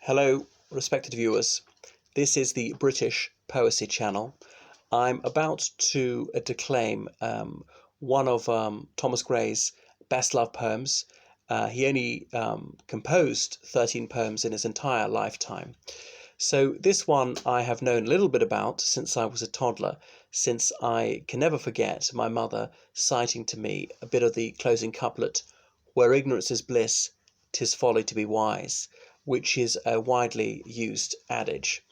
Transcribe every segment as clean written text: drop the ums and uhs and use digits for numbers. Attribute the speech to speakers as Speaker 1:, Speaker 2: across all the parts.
Speaker 1: Hello, respected viewers. This is the British Poesy Channel. I'm about to declaim one of Thomas Gray's best-loved poems. He only composed 13 poems in his entire lifetime. So this one I have known a little bit about since I was a toddler, since I can never forget my mother citing to me a bit of the closing couplet, "Where ignorance is bliss, 'tis folly to be wise," which is a widely used adage.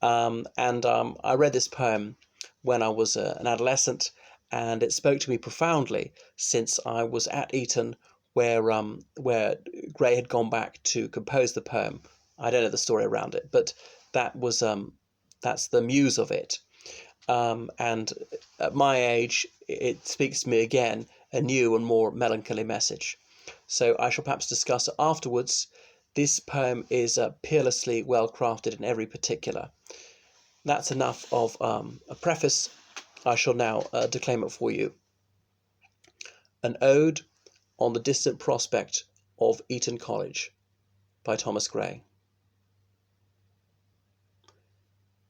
Speaker 1: I read this poem when I was an adolescent, and it spoke to me profoundly since I was at Eton, where Gray had gone back to compose the poem. I don't know the story around it, but that's the muse of it. And at my age, it speaks to me again, a new and more melancholy message. So I shall perhaps discuss it afterwards. This poem is peerlessly well crafted in every particular. That's enough of a preface. I shall now declaim it for you. An Ode on the Distant Prospect of Eton College by Thomas Gray.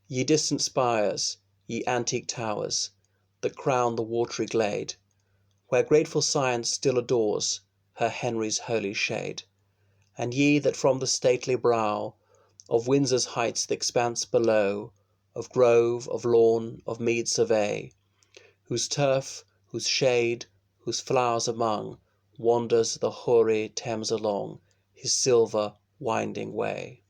Speaker 1: Ye distant spires, ye antique towers, that crown the watery glade, where grateful science still adores her Henry's holy shade, and ye that from the stately brow of Windsor's heights the expanse below, of grove, of lawn, of mead survey, whose turf, whose shade, whose flowers among, wanders the hoary Thames along his silver winding way.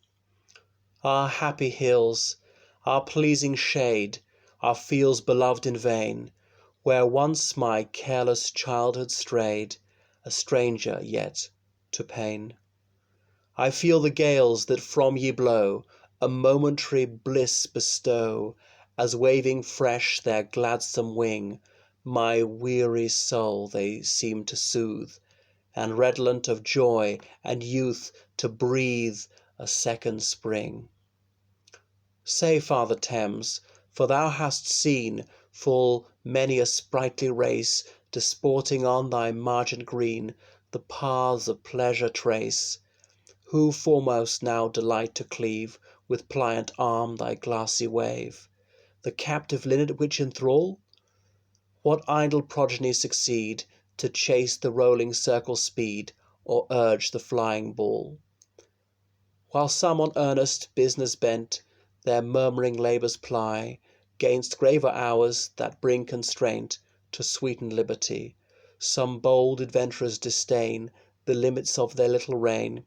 Speaker 1: Ah, happy hills! Ah, pleasing shade! Ah, fields beloved in vain, where once my careless childhood strayed, a stranger yet to pain. I feel the gales that from ye blow a momentary bliss bestow, as waving fresh their gladsome wing, my weary soul they seem to soothe, and redolent of joy and youth to breathe a second spring. Say, Father Thames, for thou hast seen full many a sprightly race disporting on thy margin green, the paths of pleasure trace, who foremost now delight to cleave with pliant arm thy glassy wave, the captive linnet which enthrall? What idle progeny succeed to chase the rolling circle's speed, or urge the flying ball? While some on earnest business bent their murmuring labours ply, 'gainst graver hours that bring constraint to sweeten liberty, some bold adventurers disdain the limits of their little reign,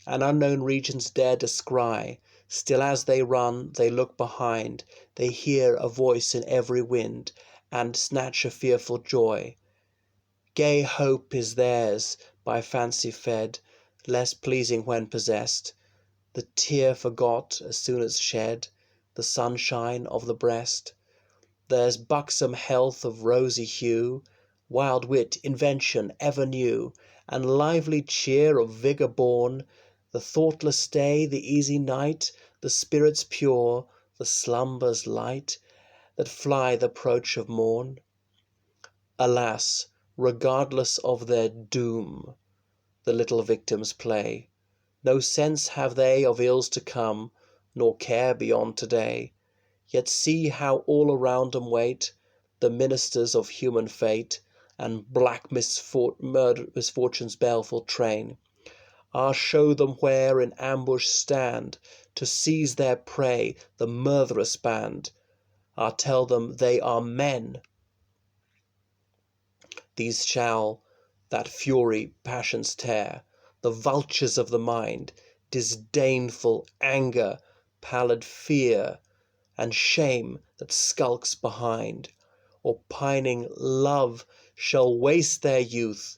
Speaker 1: and unknown regions dare descry. Still as they run, they look behind, they hear a voice in every wind, and snatch a fearful joy. Gay hope is theirs, by fancy fed, less pleasing when possessed, the tear forgot as soon as shed, the sunshine of the breast. There's buxom health of rosy hue, wild wit, invention ever new, and lively cheer of vigour born, the thoughtless day, the easy night, the spirits pure, the slumbers light, that fly the approach of morn. Alas, regardless of their doom, the little victims play. No sense have they of ills to come, nor care beyond today. Yet see how all around 'em wait the ministers of human fate, and black misfortune's baleful train. Ah, show them where in ambush stand to seize their prey the murderous band. Ah, tell them they are men. These shall that fury passions tear, the vultures of the mind, disdainful anger, pallid fear, and shame that skulks behind, or pining love shall waste their youth,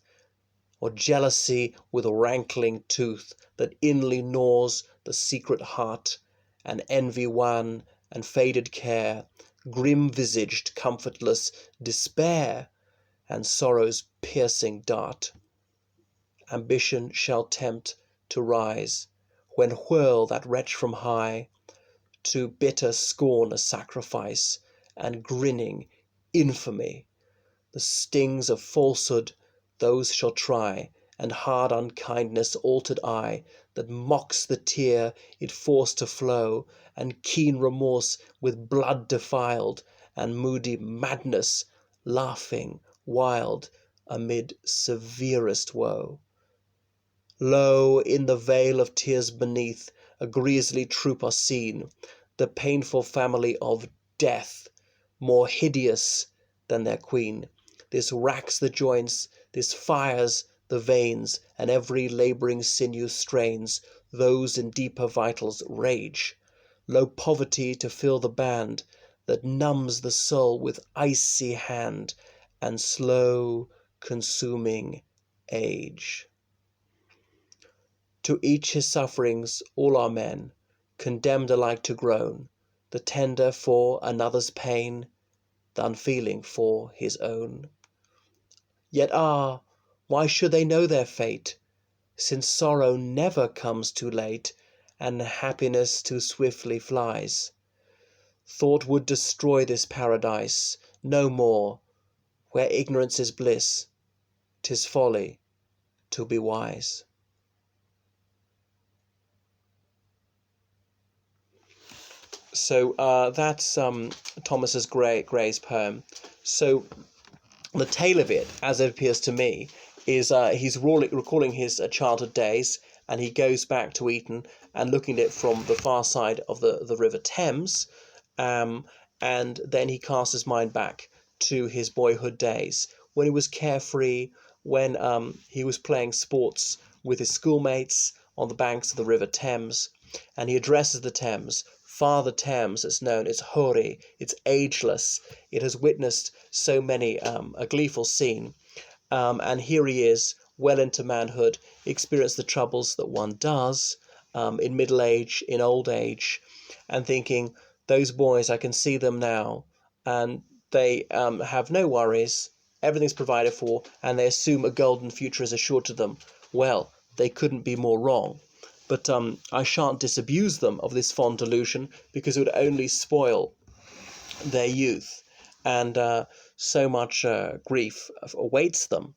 Speaker 1: or jealousy with rankling tooth that inly gnaws the secret heart, and envy wan and faded care, grim-visaged comfortless despair, and sorrow's piercing dart. Ambition shall tempt to rise, when whirl that wretch from high, to bitter scorn a sacrifice, and grinning infamy. The stings of falsehood those shall try, and hard unkindness altered eye, that mocks the tear it forced to flow, and keen remorse with blood defiled, and moody madness, laughing wild amid severest woe. Lo, in the veil of tears beneath, a grisly troop are seen, the painful family of Death, more hideous than their queen. This racks the joints, this fires the veins, and every labouring sinew strains those in deeper vitals rage. Lo, poverty to fill the band, that numbs the soul with icy hand, and slow consuming age. To each his sufferings, all are men, condemned alike to groan, the tender for another's pain, the unfeeling for his own. Yet why should they know their fate, since sorrow never comes too late, and happiness too swiftly flies? Thought would destroy this paradise, no more, where ignorance is bliss, 'tis folly to be wise. So that's Thomas Gray's poem. So the tale of it, as it appears to me, is he's recalling his childhood days, and he goes back to Eton and looking at it from the far side of the River Thames, and then he casts his mind back to his boyhood days when he was carefree, when he was playing sports with his schoolmates on the banks of the River Thames, and he addresses the Thames. Father Thames, it's known, it's hoary, it's ageless, it has witnessed so many a gleeful scene, and here he is, well into manhood, experience the troubles that one does in middle age, in old age, and thinking, those boys, I can see them now, and they have no worries, everything's provided for, and they assume a golden future is assured to them. Well, they couldn't be more wrong. But I shan't disabuse them of this fond delusion, because it would only spoil their youth, and so much grief awaits them.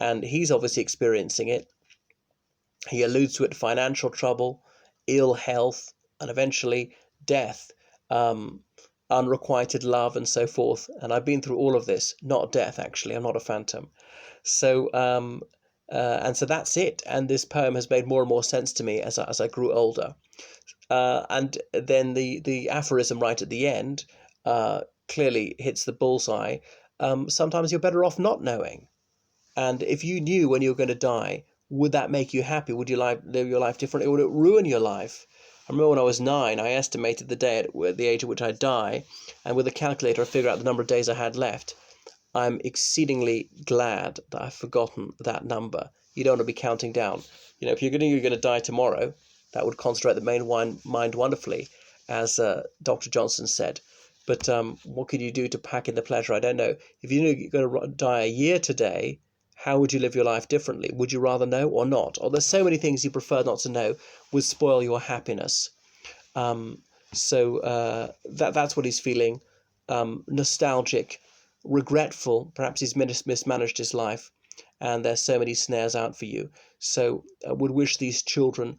Speaker 1: And he's obviously experiencing it. He alludes to it: financial trouble, ill health, and eventually death, unrequited love, and so forth. And I've been through all of this, not death, actually. I'm not a phantom. So and so that's it. And this poem has made more and more sense to me as I grew older. And then the aphorism right at the end clearly hits the bullseye. Sometimes you're better off not knowing. And if you knew when you were going to die, would that make you happy? Would you live your life differently? Or would it ruin your life? I remember when I was 9, I estimated the day at the age at which I'd die, and with a calculator I figured out the number of days I had left. I'm exceedingly glad that I've forgotten that number. You don't want to be counting down. You know, if you're going to die tomorrow, that would concentrate the mind wonderfully, as Dr. Johnson said. But what could you do to pack in the pleasure? I don't know. If you knew you're going to die a year today, how would you live your life differently? Would you rather know or not? Or there's so many things you prefer not to know would spoil your happiness. So that's what he's feeling. Nostalgic, regretful, perhaps he's mismanaged his life, and there's so many snares out for you. So I would wish these children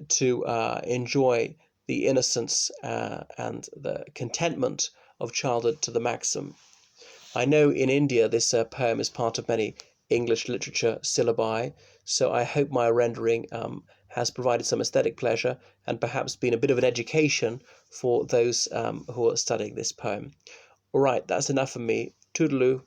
Speaker 1: to enjoy the innocence and the contentment of childhood to the maximum. I know in India this poem is part of many English literature syllabi, so I hope my rendering has provided some aesthetic pleasure and perhaps been a bit of an education for those who are studying this poem. All right, that's enough for me. Toodaloo.